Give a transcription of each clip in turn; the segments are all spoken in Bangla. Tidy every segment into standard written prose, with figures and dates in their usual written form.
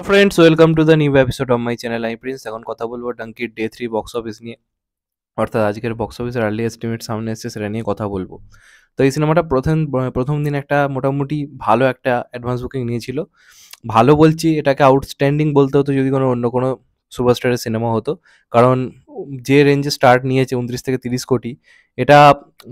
Friends, welcome to the new episode of my channel. আমি প্রিন্স। এখন কথা বলবো ডাঙ্কির ডে 3 বক্স অফিস নিয়ে, অর্থাৎ আজকের বক্স অফিসের আর্লি এস্টিমেট সামনে এসেছে, সেটা নিয়ে কথা বলবো। তো এই সিনেমাটা প্রথম দিন একটা মোটামুটি ভালো একটা অ্যাডভান্স বুকিং নিয়েছিল। ভালো বলছি, এটাকে আউটস্ট্যান্ডিং বলতে হতো যদি অন্য কোনো সুপারস্টারের সিনেমা হতো। কারণ যে রেঞ্জে স্টার্ট নিয়েছে 29 থেকে 30 কোটি, এটা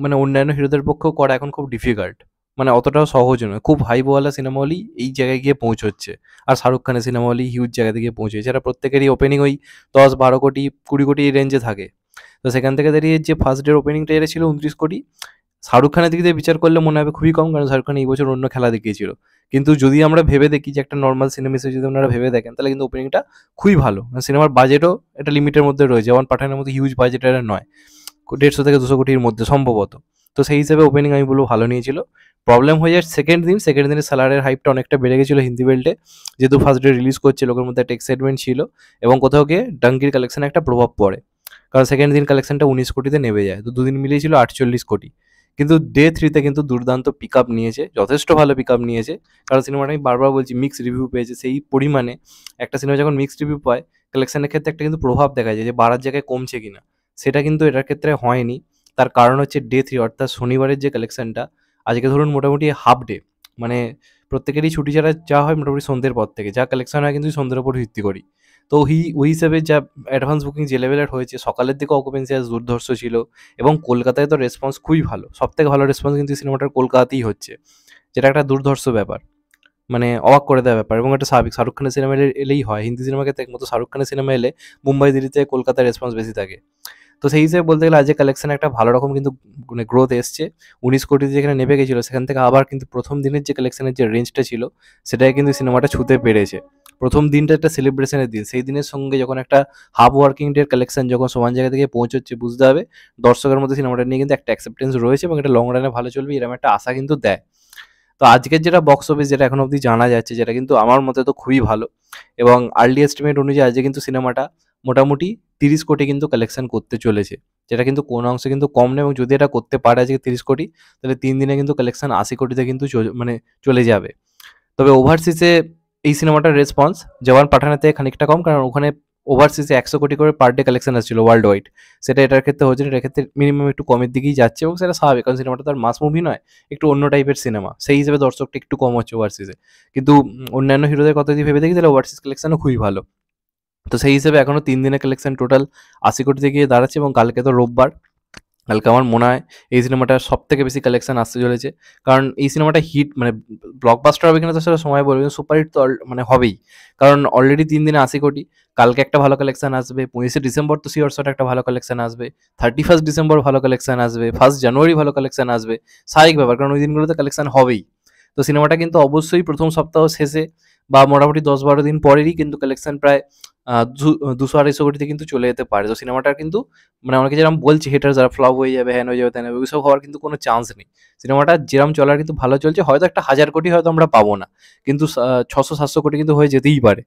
মানে অন্যান্য হিরোদের পক্ষেও করা এখন খুব ডিফিকাল্ট। মানে অতটাও সহজ নয়। খুব হাইপওয়ালা সিনেমা হলেই এই জায়গায় গিয়ে পৌঁছচ্ছে। আর শাহরুখ খানের সিনেমা হলেই হিউজ জায়গাতে গিয়ে পৌঁছেছে। এছাড়া প্রত্যেকেরই ওপেনিং ওই 10-12 কোটি 20 কোটি এই রেঞ্জে থাকে। তো সেখান থেকে দাঁড়িয়ে যে ফার্স্ট ডের ওপেনিংটা এটা ছিল 29 কোটি, শাহরুখ খানের দিক দিয়ে বিচার করলে মনে হবে খুবই কম, কারণ শাহরুখ খান এই বছর অন্য খেলা দেখিয়েছিল। কিন্তু যদি আমরা ভেবে দেখি যে একটা নর্মাল সিনেমা হিসেবে যদি আপনারা ভেবে দেখেন, তাহলে কিন্তু ওপেনিংটা খুবই ভালো। সিনেমার বাজেটও এটা লিমিটের মধ্যে রয়েছে, যেমন পাঠানের মতো হিউজ বাজেটের নয়, 150 থেকে 200 কোটির মধ্যে সম্ভবত। তো সেই হিসেবে ওপেনিং আমি বলবো ভালো নিয়েছিল। প্রবলেম হয়ে যায় সেকেন্ড দিনে সালারের হাইপটা অনেকটা বেড়ে গেছিলো হিন্দি বেল্টে, যেহেতু ফার্স্ট ডে রিলিজ করছে, লোকের মধ্যে একটা এক্সাইটমেন্ট ছিল এবং কোথাও গিয়ে ডাঙ্কির কালেকশনে একটা প্রভাব পড়ে। কারণ সেকেন্ড দিন কালেকশনটা 19 কোটিতে নেমে যায়, তো দুদিন মিলিয়ে ছিল 48 কোটি। কিন্তু ডে 3তে কিন্তু দুর্দান্ত পিক আপ নিয়েছে, যথেষ্ট ভালো পিক আপ নিয়েছে। কারণ সিনেমাটা আমি বারবার বলছি মিক্স রিভিউ পেয়েছে। সেই পরিমাণে একটা সিনেমা যখন মিক্স রিভিউ পায়, কালেকশনের ক্ষেত্রে একটা কিন্তু প্রভাব দেখা যায় যে বাড়ার জায়গায় কমছে কিনা। সেটা কিন্তু এটার ক্ষেত্রে হয়নি। তার কারণ হচ্ছে ডে 3, অর্থাৎ শনিবারের যে কালেকশনটা, আজকে ধরুন মোটামুটি হাফ ডে, মানে প্রত্যেকেরই ছুটি ছাড়া যা হয় মোটামুটি সন্ধ্যের পর থেকে যা কালেকশন হয়, কিন্তু সন্ধ্যের উপর ভিত্তি করি। তো ওই হিসেবে যা অ্যাডভান্স বুকিং যে লেভেলের হয়েছে, সকালের দিকে অকুপেন্সি দুর্ধর্ষ ছিল। এবং কলকাতায় তো রেসপন্স খুবই ভালো, সব থেকে ভালো রেসপন্স কিন্তু সিনেমাটার কলকাতাতেই হচ্ছে, যেটা একটা দুর্ধর্ষ ব্যাপার, মানে অবাক করে দেওয়া ব্যাপার। এবং এটা স্বাভাবিক, শাহরুখ খানের সিনেমা এলেই হয়, হিন্দি সিনেমাকে একমাত্র শাহরুখ খানের সিনেমা এলে মুম্বাই দিল্লিতে কলকাতার রেসপন্স বেশি থাকে। তো সেই হিসেবে বলতে গেলে আজকে কালেকশন একটা ভালো রকম কিন্তু মানে গ্রোথ এসছে। 19 কোটি যেখানে নেমে গেছিলো, সেখান থেকে আবার কিন্তু প্রথম দিনের যে কালেকশনের যে রেঞ্জটা ছিল, সেটাই কিন্তু সিনেমাটা ছুঁতে পেরেছে। প্রথম দিনটা একটা সেলিব্রেশনের দিন, সেই দিনের সঙ্গে যখন একটা হাফ ওয়ার্কিং ডে কালেকশন যখন সমান জায়গা থেকে পৌঁছচ্ছে, বুঝতে হবে দর্শকের মধ্যে সিনেমাটা নিয়ে কিন্তু একটা অ্যাকসেপ্টেন্স রয়েছে এবং এটা লং রানে ভালো চলবে, এরকম একটা আশা কিন্তু দেয়। তো আজকের যেটা বক্স অফিস, যেটা এখন অবধি জানা যাচ্ছে, যেটা কিন্তু আমার মতে তো খুবই ভালো। এবং আর্লি এস্টিমেট অনুযায়ী আজকে কিন্তু সিনেমাটা মোটামুটি 30 কোটি কিন্তু কালেকশন করতে চলেছে, যেটা কিন্তু কোনো অংশে কিন্তু কম নেই। এবং যদি এটা করতে পারে আজকে 30 কোটি, তাহলে 3 দিনে কিন্তু কালেকশন 80 কোটিতে কিন্তু মানে চলে যাবে। তবে ওভারসিজে এই সিনেমাটার রেসপন্স জওয়ান পাঠানের থেকে খানিকটা কম, কারণ ওখানে ওভারসিজে 100 কোটি করে পার ডে কালেকশন আসছিল ওয়ার্ল্ড ওয়াইড। সেটা এটার ক্ষেত্রে হচ্ছে না, এটার ক্ষেত্রে মিনিমাম একটু কমের দিকেই যাচ্ছে এবং সেটা স্বাভাবিক, কারণ সিনেমাটা তার মাস মুভি নয়, একটু অন্য টাইপের সিনেমা, সেই হিসেবে দর্শকটা একটু কম হচ্ছে ওভারসিজে। কিন্তু অন্যান্য হিরোদের কথা যদি ভেবে দেখি, তাহলে ওভারসিজ কালেকশনও খুবই ভালো। তো সেই হিসেবে এখনো 3 দিনের কালেকশন টোটাল 80 কোটিতে গিয়ে দাঁড়াচ্ছে। এবং কালকে তো রোববার, কালকে আমার মনে হয় এই সিনেমাটার সব থেকে বেশি কালেকশন আসতে চলেছে। কারণ এই সিনেমাটা হিট মানে ব্লকবাস্টার হবে কিনা তো সেটা সময় বলবে, কিন্তু সুপার হিট তো মানে হবেই। কারণ অলরেডি 3 দিনে 80 কোটি, কালকে একটা ভালো কালেকশন আসবে, 25শে ডিসেম্বর তো শিওর শট একটা ভালো কালেকশন আসবে, 31 ডিসেম্বর ভালো কালেকশন আসবে, 1 জানুয়ারি ভালো কালেকশন আসবে। স্বাভাবিক ব্যাপার, কারণ ওই দিনগুলোতে কালেকশন হবেই। তো সিনেমাটা কিন্তু অবশ্যই প্রথম সপ্তাহ শেষে বা মোটামুটি 10-12 দিন পরেরই কিন্তু কালেকশন প্রায় 200-250 কোটিতে কিন্তু চলে যেতে পারে। তো সিনেমাটার কিন্তু মানে অনেকে যেরকম বলছে হেটার যারা, ফ্লপ হয়ে যাবে, হ্যান হয়ে যাবে, ত্যান হবে, ওইসব হওয়ার কিন্তু কোনো চান্স নেই। সিনেমাটা যেরকম চলার কিন্তু ভালো চলছে, হয়তো একটা 1000 কোটি হয়তো আমরা পাবো না, কিন্তু 600-700 কোটি কিন্তু হয়ে যেতেই পারে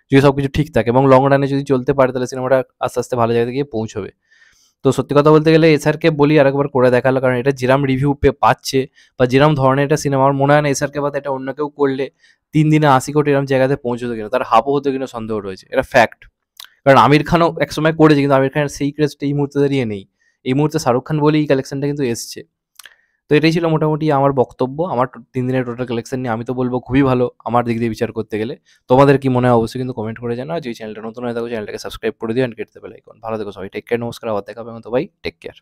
যদি সব কিছু ঠিক থাকে। এবং লং রানে যদি চলতে পারে, তাহলে সিনেমাটা আস্তে আস্তে ভালো জায়গাতে গিয়ে পৌঁছবে। তো সত্যি কথা বলতে গেলে এসআরকে বলি আরেকবার করে দেখালো, কারণ এটা যেরাম রিভিউ পাচ্ছে বা যেরাম ধরনের এটা সিনেমা, আমার মনে হয় না এসআরকে বাদ এটা অন্য কেউ করলে 3 দিনে 80 কোটি এরকম জায়গাতে পৌঁছতো কিনা, তার হাফও হতো কিনা সন্দেহ রয়েছে, এটা ফ্যাক্ট। কারণ আমির খানও একসময় করেছে, কিন্তু আমির খানের সেই ক্রেজটা এই মুহূর্তে দাঁড়িয়ে নেই। এই মুহূর্তে শাহরুখ খান বলেই এই কালেকশনটা কিন্তু এসছে। তো এটাই ছিল মোটামুটি আমার বক্তব্য আমার 3 দিনের টোটাল কালেকশন নিয়ে। আমি তো বলবো খুবই ভালো আমার দিক দিয়ে বিচার করতে গেলে। তোমাদের কি মনে হয় অবশ্যই কিন্তু কমেন্ট করে জানাও। যদি চ্যানেলটা নতুন হয়ে থাকো, চ্যানেলটাকে সাবস্ক্রাইব করে দিও, এন্ড কেটে দেবে লাইকন। ভালো থেকো সবাই, টেক কেয়ার, নমস্কার, আবার দেখা হবে। তো ভাই টেক কেয়ার।